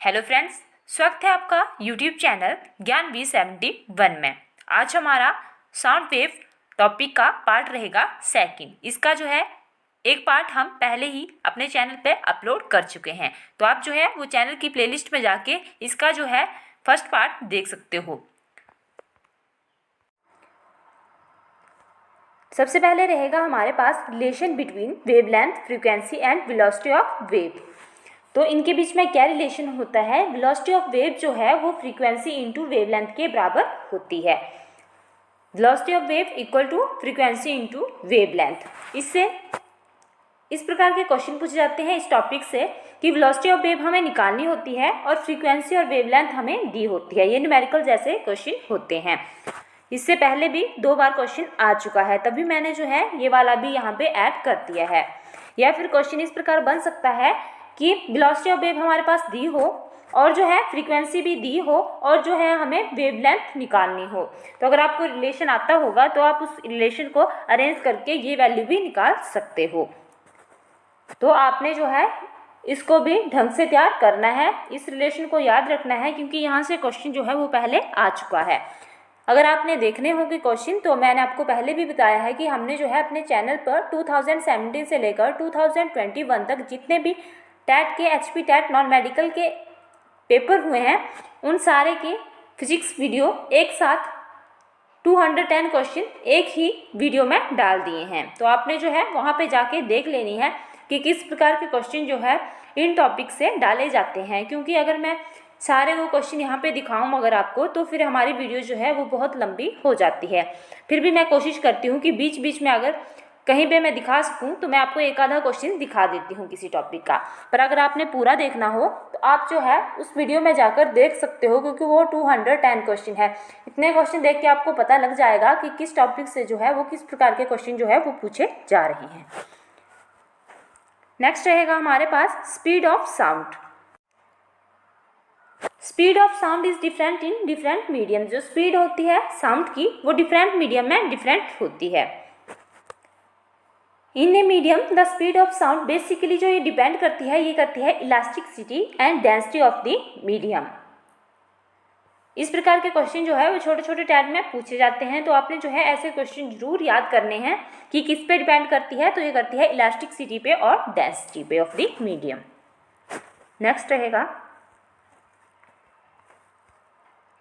Hello friends, स्वागत है आपका यूट्यूब चैनल ज्ञान V71 में। आज हमारा साउंड वेव टॉपिक का पार्ट रहेगा सेकंड। इसका जो है एक पार्ट हम पहले ही अपने चैनल पे अपलोड कर चुके हैं, तो आप जो है वो चैनल की प्लेलिस्ट में जाके इसका जो है फर्स्ट पार्ट देख सकते हो। सबसे पहले रहेगा हमारे पास relation between wavelength, frequency and velocity of wave. तो इनके बीच में क्या रिलेशन होता है? वेलोसिटी ऑफ वेव जो है वो फ्रीक्वेंसी इंटू वेवलेंथ के बराबर होती है। Velocity of wave equal to frequency into wavelength. इससे इस प्रकार के क्वेश्चन पूछे जाते हैं इस टॉपिक से कि वेलोसिटी ऑफ वेव हमें निकालनी होती है और फ्रीक्वेंसी और वेवलेंथ हमें दी होती है। ये न्यूमेरिकल जैसे क्वेश्चन होते हैं। इससे पहले भी 2 बार क्वेश्चन आ चुका है, तभी मैंने जो है ये वाला भी यहाँ पे ऐड कर दिया है। या फिर क्वेश्चन इस प्रकार बन सकता है कि वेलोसिटी ऑफ वेव हमारे पास दी हो और जो है फ्रीक्वेंसी भी दी हो और जो है हमें वेवलेंथ निकालनी हो। तो अगर आपको रिलेशन आता होगा तो आप उस रिलेशन को अरेंज करके ये वैल्यू भी निकाल सकते हो। तो आपने जो है इसको भी ढंग से तैयार करना है, इस रिलेशन को याद रखना है, क्योंकि यहाँ से क्वेश्चन जो है वो पहले आ चुका है। अगर आपने देखने होंगे क्वेश्चन तो मैंने आपको पहले भी बताया है कि हमने जो है अपने चैनल पर 2017 से लेकर 2021 तक जितने भी टैट के HP टैट नॉन मेडिकल के पेपर हुए हैं उन सारे के फिजिक्स वीडियो एक साथ 210 क्वेश्चन एक ही वीडियो में डाल दिए हैं। तो आपने जो है वहाँ पे जाके देख लेनी है कि किस प्रकार के क्वेश्चन जो है इन टॉपिक से डाले जाते हैं, क्योंकि अगर मैं सारे वो क्वेश्चन यहाँ पे दिखाऊँ अगर आपको तो फिर हमारी वीडियो जो है वो बहुत लंबी हो जाती है। फिर भी मैं कोशिश करती हूँ कि बीच बीच में अगर कहीं पे मैं दिखा सकूँ तो मैं आपको एक आधा क्वेश्चन दिखा देती हूँ किसी टॉपिक का। पर अगर आपने पूरा देखना हो तो आप जो है उस वीडियो में जाकर देख सकते हो, क्योंकि वो 210 क्वेश्चन है। इतने क्वेश्चन देख के आपको पता लग जाएगा कि किस टॉपिक से जो है वो किस प्रकार के क्वेश्चन जो है वो पूछे जा रहे हैं। नेक्स्ट रहेगा हमारे पास speed of sound. Speed of sound is different in different medium. जो स्पीड होती है साउंड की वो डिफरेंट मीडियम में डिफरेंट होती है। In a medium the speed of sound basically जो ये डिपेंड करती है ये करती है elasticity and density of the medium. इस प्रकार के क्वेश्चन जो है वो छोटे छोटे टैग में पूछे जाते हैं, तो आपने जो है ऐसे क्वेश्चन जरूर याद करने हैं कि किस पे डिपेंड करती है। तो ये करती है इलास्टिसिटी पे और डेंसिटी पे ऑफ द मीडियम। नेक्स्ट रहेगा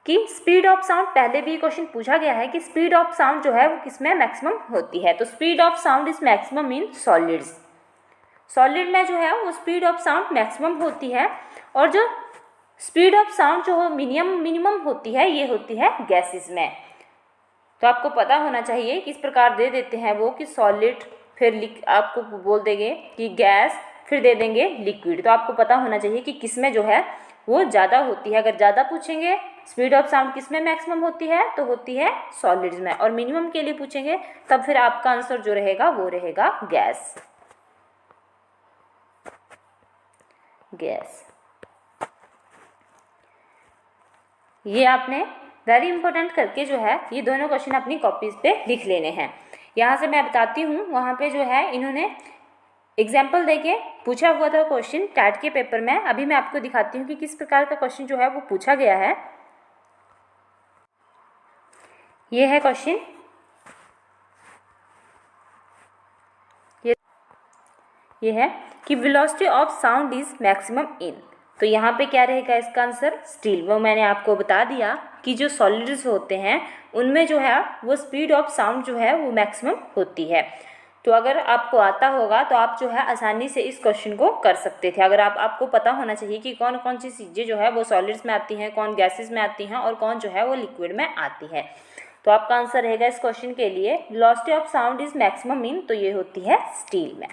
कि स्पीड ऑफ साउंड, पहले भी क्वेश्चन पूछा गया है कि स्पीड ऑफ साउंड जो है वो किसमें मैक्सिमम होती है। तो speed of sound is maximum in solids. Solid में जो है वो स्पीड ऑफ साउंड मैक्सिमम होती है, और जो स्पीड ऑफ साउंड जो मिनिमम होती है ये होती है गैसेस में। तो आपको पता होना चाहिए किस प्रकार दे देते हैं वो कि सॉलिड, फिर आपको बोल देंगे कि गैस, फिर दे देंगे लिक्विड। तो आपको पता होना चाहिए कि किसमें जो है वो ज़्यादा होती है। अगर ज़्यादा पूछेंगे स्पीड ऑफ साउंड किसमें मैक्सिमम होती है तो होती है सॉलिड्स में, और मिनिमम के लिए पूछेंगे तब फिर आपका आंसर जो रहेगा वो रहेगा गैस। ये आपने वेरी इंपॉर्टेंट करके जो है ये दोनों क्वेश्चन अपनी कॉपीज पे लिख लेने हैं। यहाँ से मैं बताती हूँ, वहाँ पे जो है इन्होंने एग्जाम्पल देके पूछा हुआ था क्वेश्चन टैट के पेपर में। अभी मैं आपको दिखाती हूँ कि किस प्रकार का क्वेश्चन जो है वो पूछा गया है। ये है क्वेश्चन, ये है कि velocity of sound is maximum in. तो यहाँ पे क्या रहेगा इसका आंसर? स्टील। वो मैंने आपको बता दिया कि जो सॉलिड्स होते हैं उनमें जो है वो स्पीड ऑफ साउंड जो है वो मैक्सिमम होती है। तो अगर आपको आता होगा तो आप जो है आसानी से इस क्वेश्चन को कर सकते थे। अगर आपको पता होना चाहिए कि कौन कौन सी चीज़ें जो है वो सॉलिड्स में आती हैं, कौन गैसेस में आती हैं और कौन जो है वो लिक्विड में आती है। तो आपका आंसर रहेगा इस क्वेश्चन के लिए velocity of sound is maximum in, तो ये होती है स्टील में।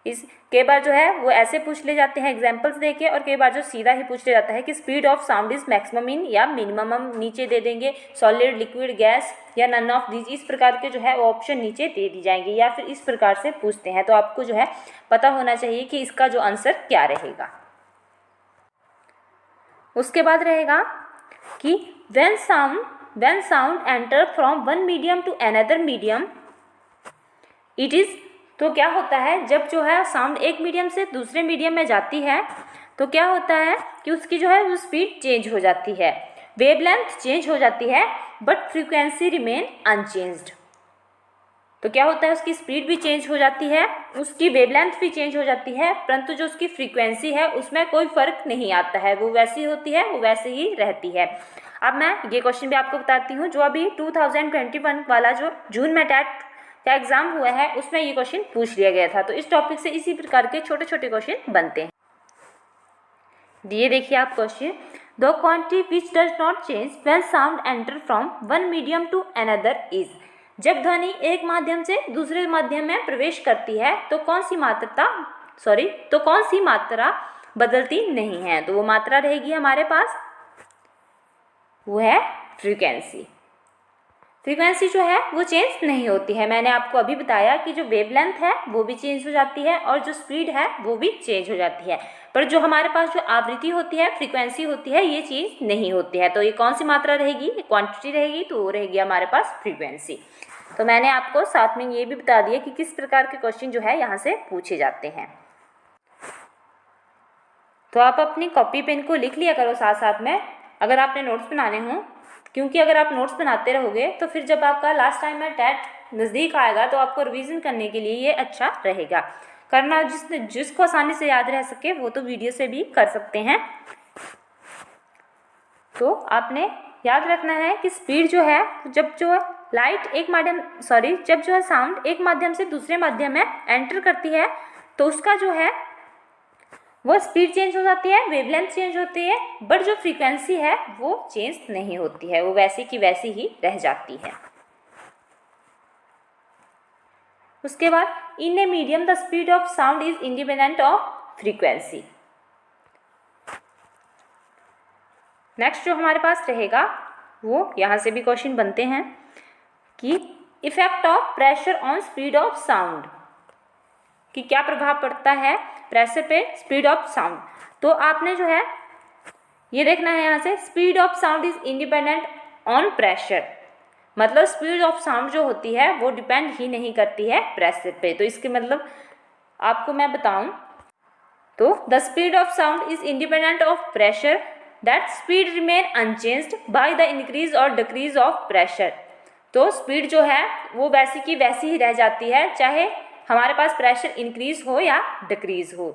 इस कई बार जो है वो ऐसे पूछ ले जाते हैं एग्जाम्पल्स देके, और कई बार जो सीधा ही पूछ ले जाता है कि speed of sound is maximum in या मिनिमम नीचे दे देंगे सॉलिड, लिक्विड, गैस या नन ऑफ दीज। इस प्रकार के जो है ऑप्शन नीचे दे दी जाएंगे, या फिर इस प्रकार से पूछते हैं। तो आपको जो है पता होना चाहिए कि इसका जो आंसर क्या रहेगा। उसके बाद रहेगा कि when sound enter from one medium to another medium it is. तो क्या होता है जब जो है साउंड एक मीडियम से दूसरे मीडियम में जाती है तो क्या होता है कि उसकी जो है वो स्पीड चेंज हो जाती है, वेवलेंथ चेंज हो जाती है, बट फ्रीक्वेंसी रिमेन अनचेंज्ड। तो क्या होता है, उसकी स्पीड भी चेंज हो जाती है, उसकी वेवलेंथ भी चेंज हो जाती है, परंतु जो उसकी फ्रीक्वेंसी है उसमें कोई फर्क नहीं आता है, वो वैसी होती है, वो वैसे ही रहती है। अब मैं ये क्वेश्चन भी आपको बताती हूँ, जो अभी 2021 वाला जो जून में टेट का एग्जाम हुआ है उसमें ये क्वेश्चन पूछ लिया गया था। तो इस टॉपिक से इसी प्रकार के छोटे छोटे क्वेश्चन बनते हैं। ये देखिए आप question, the quantity which does not change when sound enter from one medium to another is. जब ध्वनि एक माध्यम से दूसरे माध्यम में प्रवेश करती है तो कौन सी मात्रा बदलती नहीं है। तो वो मात्रा रहेगी हमारे पास, वो है फ्रीक्वेंसी। फ्रीक्वेंसी जो है वो चेंज नहीं होती है। मैंने आपको अभी बताया कि जो वेवलेंथ है वो भी चेंज हो जाती है और जो स्पीड है वो भी चेंज हो जाती है, पर जो हमारे पास जो आवृत्ति होती है, फ्रीक्वेंसी होती है, ये चीज़ नहीं होती है। तो ये कौन सी मात्रा रहेगी, क्वांटिटी रहेगी, तो वो रहेगी हमारे पास फ्रीक्वेंसी। तो मैंने आपको साथ में ये भी बता दिया कि किस प्रकार के क्वेश्चन जो है यहाँ से पूछे जाते हैं। तो आप अपनी कॉपी पेन को लिख लिया करो साथ साथ में, अगर आपने नोट्स बनाने हों, क्योंकि अगर आप नोट्स बनाते रहोगे तो फिर जब आपका लास्ट टाइम में टेट नज़दीक आएगा तो आपको रिवीजन करने के लिए ये अच्छा रहेगा। करना जिसको आसानी से याद रह सके वो तो वीडियो से भी कर सकते हैं। तो आपने याद रखना है कि स्पीड जो है, जब जो है साउंड एक माध्यम से दूसरे माध्यम में एंटर करती है तो उसका जो है वो स्पीड चेंज हो जाती है, वेवलेंथ चेंज होती है, बट जो फ्रीक्वेंसी है वो चेंज नहीं होती है, वो वैसी की वैसी ही रह जाती है। उसके बाद in a medium the speed of sound is independent of frequency. Next जो हमारे पास रहेगा वो यहाँ से भी क्वेश्चन बनते हैं कि effect of pressure on speed of sound, कि क्या प्रभाव पड़ता है प्रेशर पे स्पीड ऑफ साउंड। तो आपने जो है ये देखना है यहाँ से, speed of sound is independent on pressure, मतलब स्पीड ऑफ साउंड जो होती है वो डिपेंड ही नहीं करती है प्रेशर पे। तो इसके मतलब आपको मैं बताऊं तो the speed of sound is independent of pressure, that speed remain unchanged by the increase और डिक्रीज ऑफ प्रेशर। तो स्पीड जो है वो वैसी की वैसी ही रह जाती है, चाहे हमारे पास प्रेशर इंक्रीज हो या डिक्रीज हो।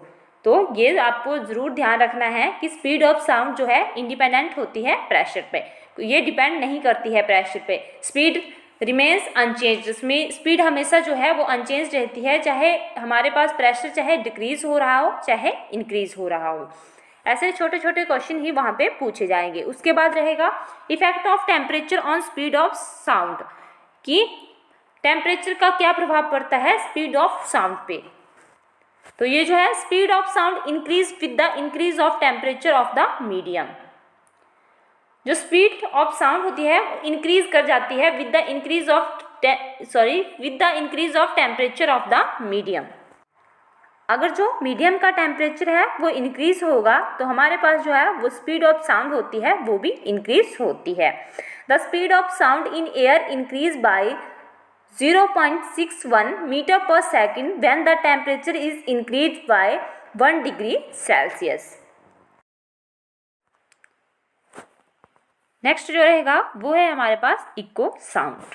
तो ये आपको ज़रूर ध्यान रखना है कि स्पीड ऑफ साउंड जो है इंडिपेंडेंट होती है प्रेशर पे, ये डिपेंड नहीं करती है प्रेशर पे। स्पीड रिमेन्स अनचेंज्ड, स्पीड हमेशा जो है वो अनचेंज रहती है, चाहे हमारे पास प्रेशर चाहे डिक्रीज हो रहा हो चाहे इंक्रीज हो रहा हो। ऐसे छोटे छोटे क्वेश्चन ही वहाँ पे पूछे जाएंगे। उसके बाद रहेगा effect of temperature on speed of sound, कि टेम्परेचर का क्या प्रभाव पड़ता है स्पीड ऑफ साउंड पे। तो ये जो है speed of sound increase with the increase of temperature of the medium. जो स्पीड ऑफ साउंड होती है इंक्रीज कर जाती है with the increase of temperature of the medium. अगर जो मीडियम का टेम्परेचर है वो इंक्रीज होगा तो हमारे पास जो है वो स्पीड ऑफ साउंड होती है वो भी इंक्रीज होती है। The speed of sound in air increase by 0.61 metre per second when the temperature is increase by 1 degree Celsius. Next जो रहेगा वो है हमारे पास इको साउंड।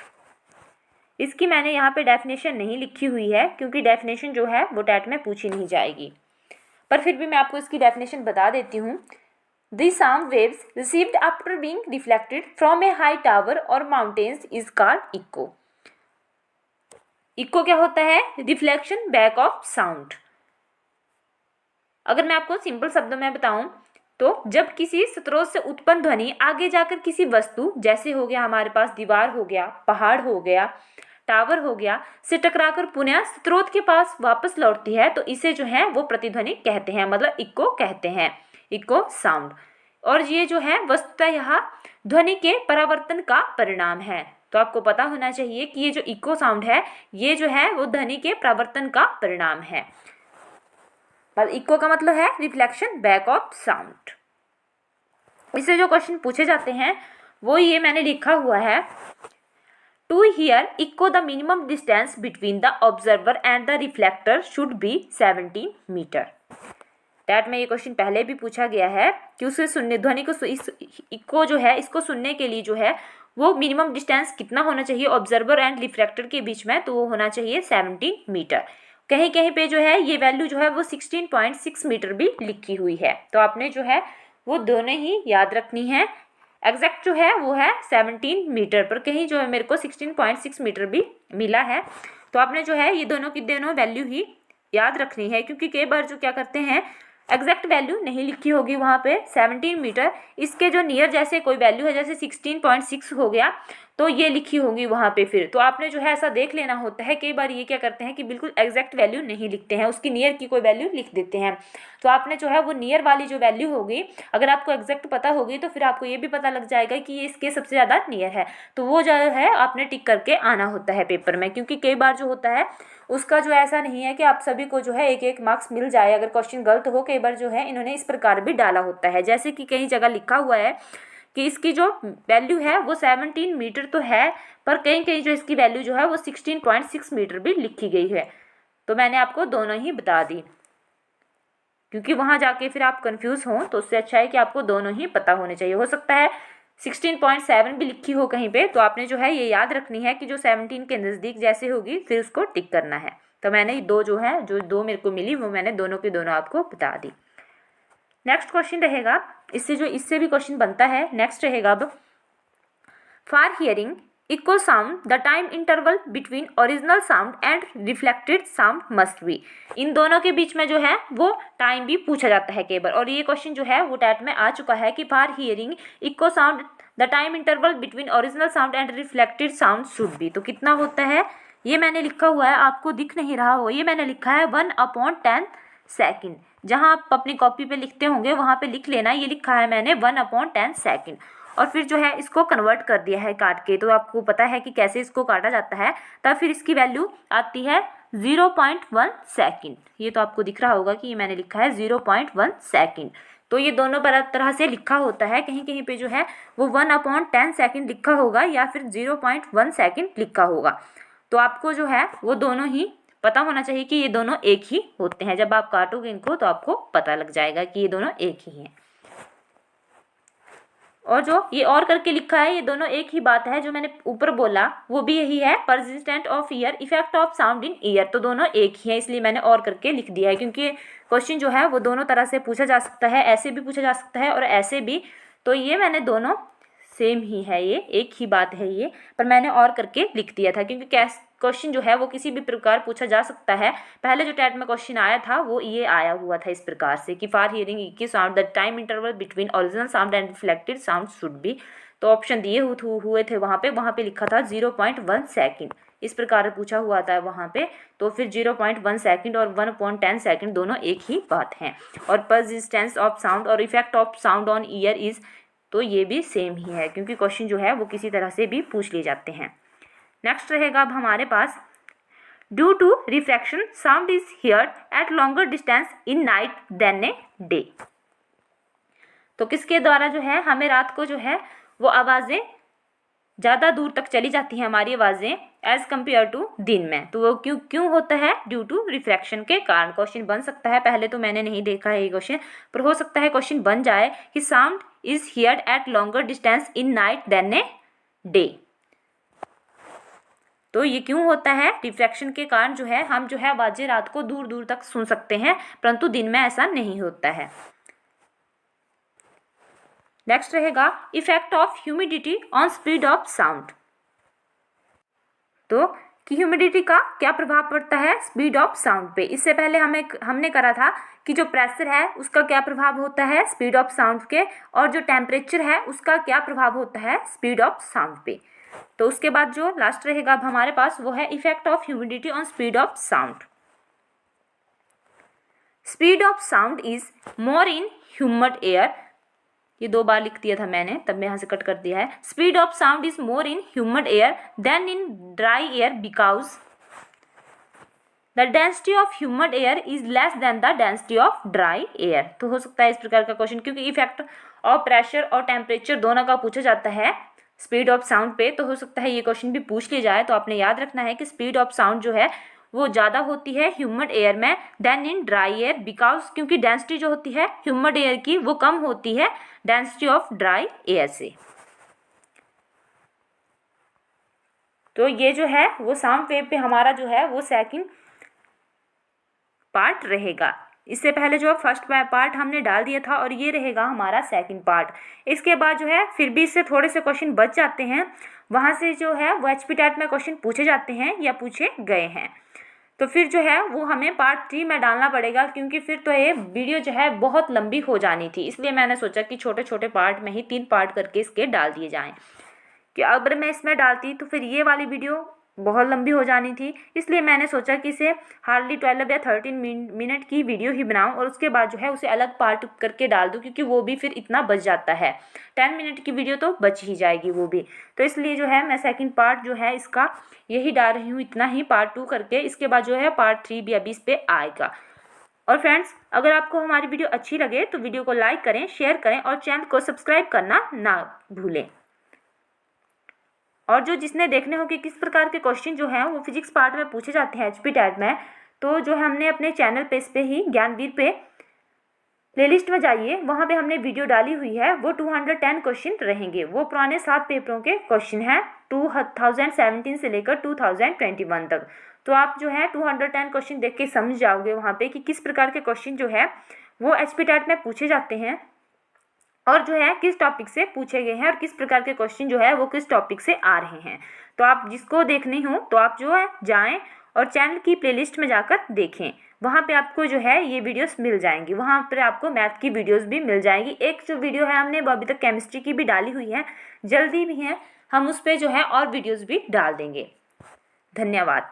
इसकी मैंने यहाँ पे डेफिनेशन नहीं लिखी हुई है क्योंकि डेफिनेशन जो है वो टेट में पूछी नहीं जाएगी, पर फिर भी मैं आपको इसकी डेफिनेशन बता देती हूँ। The sound waves received after being reflected from a high tower और mountains is called echo. Echo क्या होता है, रिफ्लेक्शन बैक ऑफ साउंड। अगर मैं आपको सिंपल शब्दों में बताऊं तो जब किसी स्रोत से उत्पन्न ध्वनि आगे जाकर किसी वस्तु, जैसे हो गया हमारे पास दीवार हो गया, पहाड़ हो गया, टावर हो गया, से टकराकर पुनः स्रोत के पास वापस लौटती है तो इसे जो है वो प्रतिध्वनि कहते हैं, मतलब इको कहते हैं, इको साउंड। और ये जो है वस्तुतः यह ध्वनि के परावर्तन का परिणाम है। तो आपको पता होना चाहिए कि ये जो इको साउंड है ये जो है वो ध्वनि के परावर्तन का परिणाम है। पर इको का मतलब है रिफ्लेक्शन बैक ऑफ साउंड। इससे जो क्वेश्चन पूछे जाते हैं वो ये मैंने लिखा हुआ है, to hear echo the minimum distance between the observer and the reflector should be 17 metre. टैट में ये क्वेश्चन पहले भी पूछा गया है कि उसे सुनने ध्वनि को इसको जो है इसको सुनने के लिए जो है वो मिनिमम डिस्टेंस कितना होना चाहिए ऑब्जर्वर एंड रिफ्लेक्टर के बीच में, तो वो होना चाहिए 17 मीटर। कहीं कहीं पे जो है ये वैल्यू जो है वो 16.6 मीटर भी लिखी हुई है, तो आपने जो है वो दोनों ही याद रखनी है। एग्जैक्ट जो है वो है 17 मीटर, पर कहीं जो है मेरे को 16.6 मीटर भी मिला है, तो आपने जो है ये दोनों की दोनों वैल्यू ही याद रखनी है, क्योंकि कई बार जो क्या करते हैं एग्जैक्ट वैल्यू नहीं लिखी होगी वहाँ पे 17 मीटर, इसके जो नियर जैसे कोई वैल्यू है जैसे 16.6 हो गया तो ये लिखी होगी वहाँ पे फिर, तो आपने जो है ऐसा देख लेना होता है। कई बार ये क्या करते हैं कि बिल्कुल एग्जैक्ट वैल्यू नहीं लिखते हैं, उसकी नियर की कोई वैल्यू लिख देते हैं, तो आपने जो है वो नियर वाली जो वैल्यू होगी अगर आपको एग्जैक्ट पता होगी तो फिर आपको ये भी पता लग जाएगा कि ये इसके सबसे ज़्यादा नियर है, तो वो जो है आपने टिक करके आना होता है पेपर में, क्योंकि कई बार जो होता है उसका जो ऐसा नहीं है कि आप सभी को जो है एक एक मार्क्स मिल जाए अगर क्वेश्चन गलत हो। कई बार जो है इन्होंने इस प्रकार भी डाला होता है, जैसे कि कई जगह लिखा हुआ है कि इसकी जो वैल्यू है वो 17 मीटर तो है, पर कहीं कहीं जो इसकी वैल्यू जो है वो 16.6 मीटर भी लिखी गई है, तो मैंने आपको दोनों ही बता दी, क्योंकि वहाँ जाके फिर आप कंफ्यूज हों तो उससे अच्छा है कि आपको दोनों ही पता होने चाहिए। हो सकता है 16.7 भी लिखी हो कहीं पे, तो आपने जो है ये याद रखनी है कि जो 17 के नज़दीक जैसे होगी फिर उसको टिक करना है। तो मैंने दो जो है जो दो मेरे को मिली वो मैंने दोनों की दोनों आपको बता दी। नेक्स्ट क्वेश्चन रहेगा, इससे भी क्वेश्चन बनता है। नेक्स्ट रहेगा अब, for hearing equal sound the time interval between original sound and reflected sound must be. इन दोनों के बीच में जो है वो टाइम भी पूछा जाता है कई बार, और ये क्वेश्चन जो है वो टैट में आ चुका है कि for hearing equal sound the time interval between original sound and reflected sound should be. तो कितना होता है ये मैंने लिखा हुआ है, आपको दिख नहीं रहा हो, ये मैंने लिखा है 1/10 सेकेंड। जहाँ आप अपनी कॉपी पे लिखते होंगे वहाँ पे लिख लेना, ये लिखा है मैंने 1/10 सेकेंड, और फिर जो है इसको कन्वर्ट कर दिया है काट के, तो आपको पता है कि कैसे इसको काटा जाता है, तब फिर इसकी वैल्यू आती है 0.1 सेकेंड। ये तो आपको दिख रहा होगा कि ये मैंने लिखा है 0.1 सेकेंड, तो ये दोनों तरह से लिखा होता है, कहीं कहीं पे जो है वो 1/10 सेकेंड लिखा होगा या फिर 0.1 सेकेंड लिखा होगा, तो आपको जो है वो दोनों ही पता होना चाहिए कि ये दोनों एक ही होते हैं। जब आप काटोगे इनको तो आपको पता लग जाएगा कि ये दोनों एक ही हैं। और जो ये और करके लिखा है ये दोनों एक ही बात है, जो मैंने ऊपर बोला वो भी यही है, persistent of year, effect of sound in year, तो दोनों एक ही है, इसलिए मैंने और करके लिख दिया है, क्योंकि क्वेश्चन जो है वो दोनों तरह से पूछा जा सकता है, ऐसे भी पूछा जा सकता है और ऐसे भी, तो ये मैंने दोनों सेम ही है, ये एक ही बात है ये, पर मैंने और करके लिख दिया था क्योंकि क्वेश्चन जो है वो किसी भी प्रकार पूछा जा सकता है। पहले जो टैट में क्वेश्चन आया था वो ये आया हुआ था इस प्रकार से कि फॉर हियरिंग की sound the time interval between original sound and reflected sound should be, तो ऑप्शन दिए हुए थे वहाँ पे लिखा था 0.1 सेकेंड, इस प्रकार पूछा हुआ था वहाँ पे, तो फिर 0.1 सेकेंड और 1/10 सेकेंड दोनों एक ही बात हैं। और परसिस्टेंस ऑफ साउंड और effect of sound on year is, तो ये भी सेम ही है, क्योंकि क्वेश्चन जो है वो किसी तरह से भी पूछ लिए जाते हैं। नेक्स्ट रहेगा अब हमारे पास, due to refraction sound is heard at longer distance in night than a day. तो किसके द्वारा जो है हमें रात को जो है वो आवाज़ें ज़्यादा दूर तक चली जाती हैं हमारी आवाज़ें एज़ कम्पेयर टू दिन में, तो वो क्यों होता है, ड्यू टू रिफ्रैक्शन के कारण। क्वेश्चन बन सकता है, पहले तो मैंने नहीं देखा है ये क्वेश्चन, पर हो सकता है क्वेश्चन बन जाए कि sound is heard at longer distance in night than a day. तो ये क्यों होता है, रिफ्रैक्शन के कारण जो है हम जो है आवाज़ें रात को दूर दूर तक सुन सकते हैं, परंतु दिन में ऐसा नहीं होता है। नेक्स्ट रहेगा, effect of humidity on speed of sound. तो कि ह्यूमिडिटी का क्या प्रभाव पड़ता है स्पीड ऑफ साउंड पे। इससे पहले हमने करा था कि जो प्रेशर है उसका क्या प्रभाव होता है स्पीड ऑफ साउंड के, और जो टेम्परेचर है उसका क्या प्रभाव होता है स्पीड ऑफ साउंड पे। तो उसके बाद जो लास्ट रहेगा अब हमारे पास वो है effect of humidity on speed of sound. Speed of sound is more in humid air, ये 2 बार लिख दिया था मैंने, तब मैं यहाँ से कट कर दिया है। Speed of sound is more in humid air than in dry air because the density of humid air is less than the density of dry air. तो हो सकता है इस प्रकार का क्वेश्चन, क्योंकि इफेक्ट ऑफ प्रेशर और टेम्परेचर दोनों का पूछा जाता है स्पीड ऑफ साउंड पे, तो हो सकता है ये क्वेश्चन भी पूछ लिया जाए। तो आपने याद रखना है कि स्पीड ऑफ साउंड जो है वो ज़्यादा होती है ह्यूमिड एयर में than in dry air, because क्योंकि डेंसिटी जो होती है ह्यूमिड एयर की वो कम होती है डेंसिटी ऑफ ड्राई एयर से। तो ये जो है वो साउंड वेव पे हमारा जो है वो सेकंड पार्ट रहेगा। इससे पहले जो है फर्स्ट पार्ट हमने डाल दिया था और ये रहेगा हमारा सेकंड पार्ट। इसके बाद जो है फिर भी इससे थोड़े से क्वेश्चन बच जाते हैं, वहाँ से जो है वो HP टेट में क्वेश्चन पूछे जाते हैं या पूछे गए हैं। तो फिर जो है वो हमें पार्ट 3 में डालना पड़ेगा, क्योंकि फिर तो ये वीडियो जो है बहुत लंबी हो जानी थी। इसलिए मैंने सोचा कि छोटे छोटे पार्ट में ही 3 पार्ट करके इसके डाल दिए जाएँ, कि अगर मैं इसमें डालती तो फिर ये वाली वीडियो बहुत लंबी हो जानी थी। इसलिए मैंने सोचा कि इसे हार्डली 12 या 13 मिनट की वीडियो ही बनाऊं और उसके बाद जो है उसे अलग पार्ट करके डाल दूं, क्योंकि वो भी फिर इतना बच जाता है। 10 मिनट की वीडियो तो बच ही जाएगी वो भी। तो इसलिए जो है मैं सेकंड पार्ट जो है इसका यही डाल रही हूँ, इतना ही पार्ट 2 करके। इसके बाद जो है पार्ट 3 भी अभी इस पर आएगा। और फ्रेंड्स, अगर आपको हमारी वीडियो अच्छी लगे तो वीडियो को लाइक करें, शेयर करें और चैनल को सब्सक्राइब करना ना भूलें। और जो जिसने देखने हो कि किस प्रकार के क्वेश्चन जो हैं वो फिजिक्स पार्ट में पूछे जाते हैं HP टेट में, तो जो हमने अपने चैनल पे इस पे ही ज्ञानवीर पे प्लेलिस्ट में जाइए, वहाँ पे हमने वीडियो डाली हुई है। वो 210 क्वेश्चन रहेंगे। वो पुराने 7 पेपरों के क्वेश्चन हैं 2017 से लेकर 2021 तक। तो आप जो है 210 क्वेश्चन देख के समझ जाओगे वहाँ पे कि किस प्रकार के क्वेश्चन जो है वो HP टेट में पूछे जाते हैं और जो है किस टॉपिक से पूछे गए हैं और किस प्रकार के क्वेश्चन जो है वो किस टॉपिक से आ रहे हैं। तो आप जिसको देखनी हो तो आप जो है जाएं और चैनल की प्लेलिस्ट में जाकर देखें। वहाँ पे आपको जो है ये वीडियोस मिल जाएंगी। वहाँ पर आपको मैथ की वीडियोस भी मिल जाएंगी। एक जो वीडियो है हमने वो अभी तक केमिस्ट्री की भी डाली हुई है, जल्दी भी है हम उस पर जो है और वीडियोज़ भी डाल देंगे। धन्यवाद।